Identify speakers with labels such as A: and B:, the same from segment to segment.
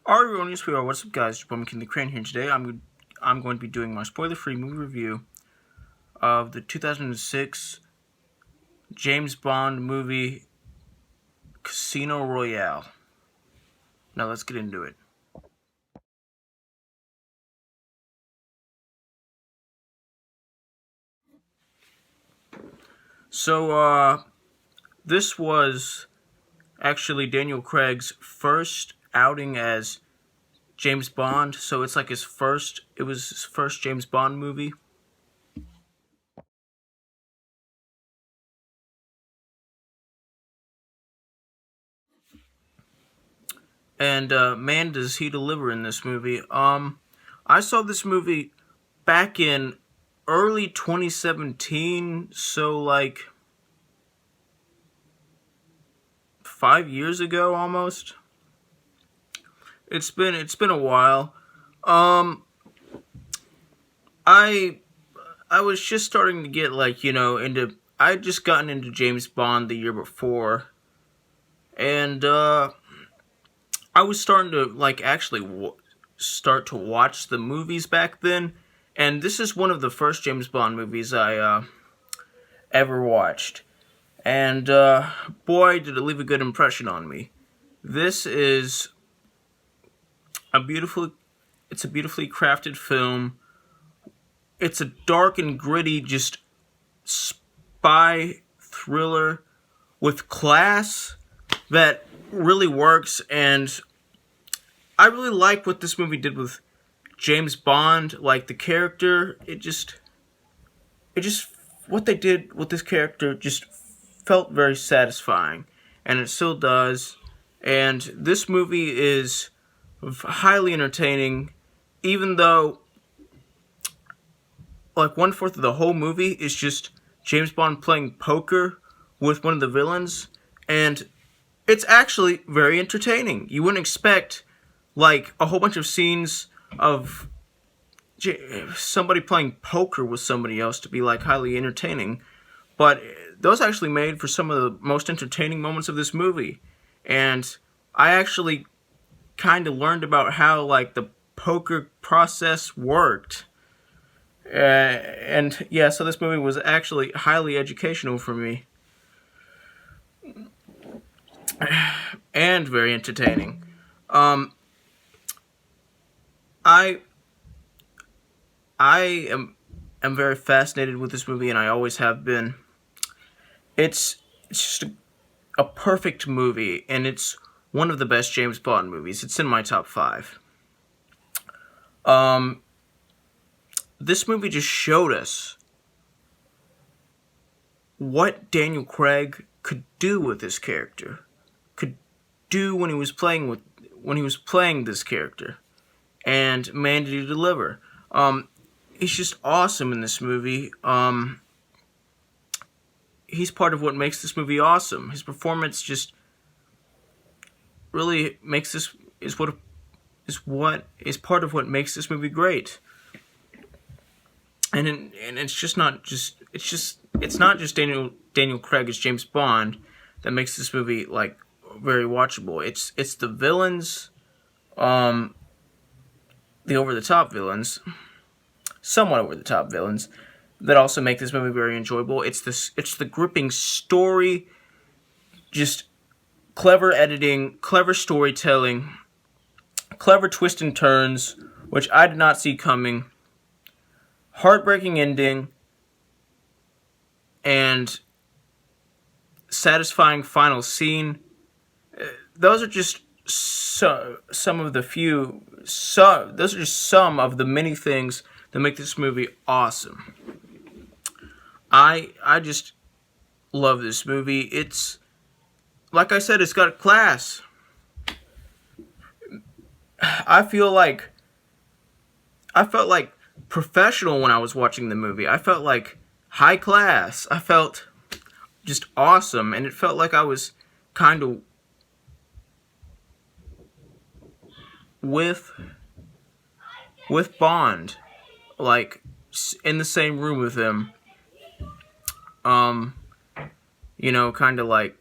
A: Alright, everyone, what's up, guys? It's McKinley Crain here. Today, I'm going to be doing my spoiler-free movie review of the 2006 James Bond movie Casino Royale. Now, let's get into it. So, this was actually Daniel Craig's first outing as James Bond. So it's like it was his first James Bond movie. And man, does he deliver in this movie. I saw this movie back in early 2017, so like 5 years ago almost. It's been a while. I was just starting to get into. I'd just gotten into James Bond the year before, and I was starting to actually start to watch the movies back then, and this is one of the first James Bond movies I ever watched, and boy, did it leave a good impression on me. This is it's a beautifully crafted film. It's a dark and gritty, just spy thriller with class that really works, and I really like what this movie did with James Bond, like the character. It just what they did with this character just felt very satisfying, and it still does. And this movie is highly entertaining, even though like 1/4 of the whole movie is just James Bond playing poker with one of the villains, and it's actually very entertaining. You wouldn't expect like a whole bunch of scenes of somebody playing poker with somebody else to be like highly entertaining, but those actually made for some of the most entertaining moments of this movie. And I actually kind of learned about how like the poker process worked. And yeah, so this movie was actually highly educational for me and very entertaining. I I am very fascinated with this movie, and I always have been. It's just a perfect movie, and it's one of the best James Bond movies. It's in my top 5. This movie just showed us what Daniel Craig could do with this character, could do when he was playing this character, and man, did he deliver. He's just awesome in this movie. He's part of what makes this movie awesome. His performance just really makes this is part of what makes this movie great. And it's not just Daniel Craig as James Bond that makes this movie like very watchable. It's the villains, the over the top villains, somewhat over the top villains, that also make this movie very enjoyable. It's the gripping story, just clever editing, clever storytelling, clever twists and turns, which I did not see coming, heartbreaking ending, and satisfying final scene. Those are just some of the many things that make this movie awesome. I just love this movie. It's like I said, it's got class. I felt like professional when I was watching the movie. I felt like high class. I felt just awesome, and it felt like I was kind of with Bond, like in the same room with him. Kind of like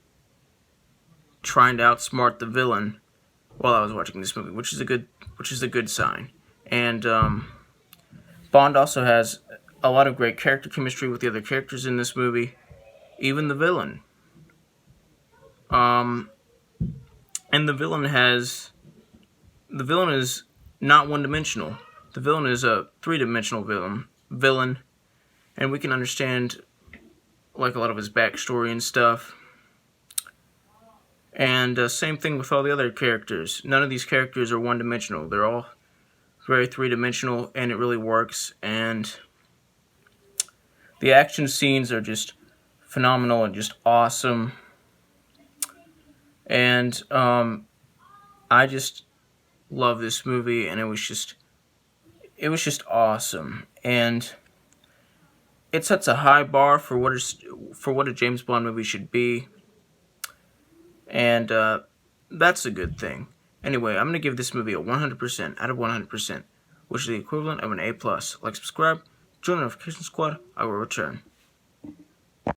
A: trying to outsmart the villain. while I was watching this movie, which is a good sign. And Bond also has a lot of great character chemistry with the other characters in this movie, even the villain. Um, and the villain is not one dimensional. The villain is a 3-dimensional villain, and we can understand like a lot of his backstory and stuff. And same thing with all the other characters. None of these characters are one-dimensional. They're all very 3-dimensional, and it really works. And the action scenes are just phenomenal and just awesome. And I just love this movie, and it was just awesome. And it sets a high bar for what a James Bond movie should be, and that's a good thing. Anyway, I'm gonna give this movie a 100% out of 100%, which is the equivalent of an A+. Like, subscribe, join the notification squad. I will return.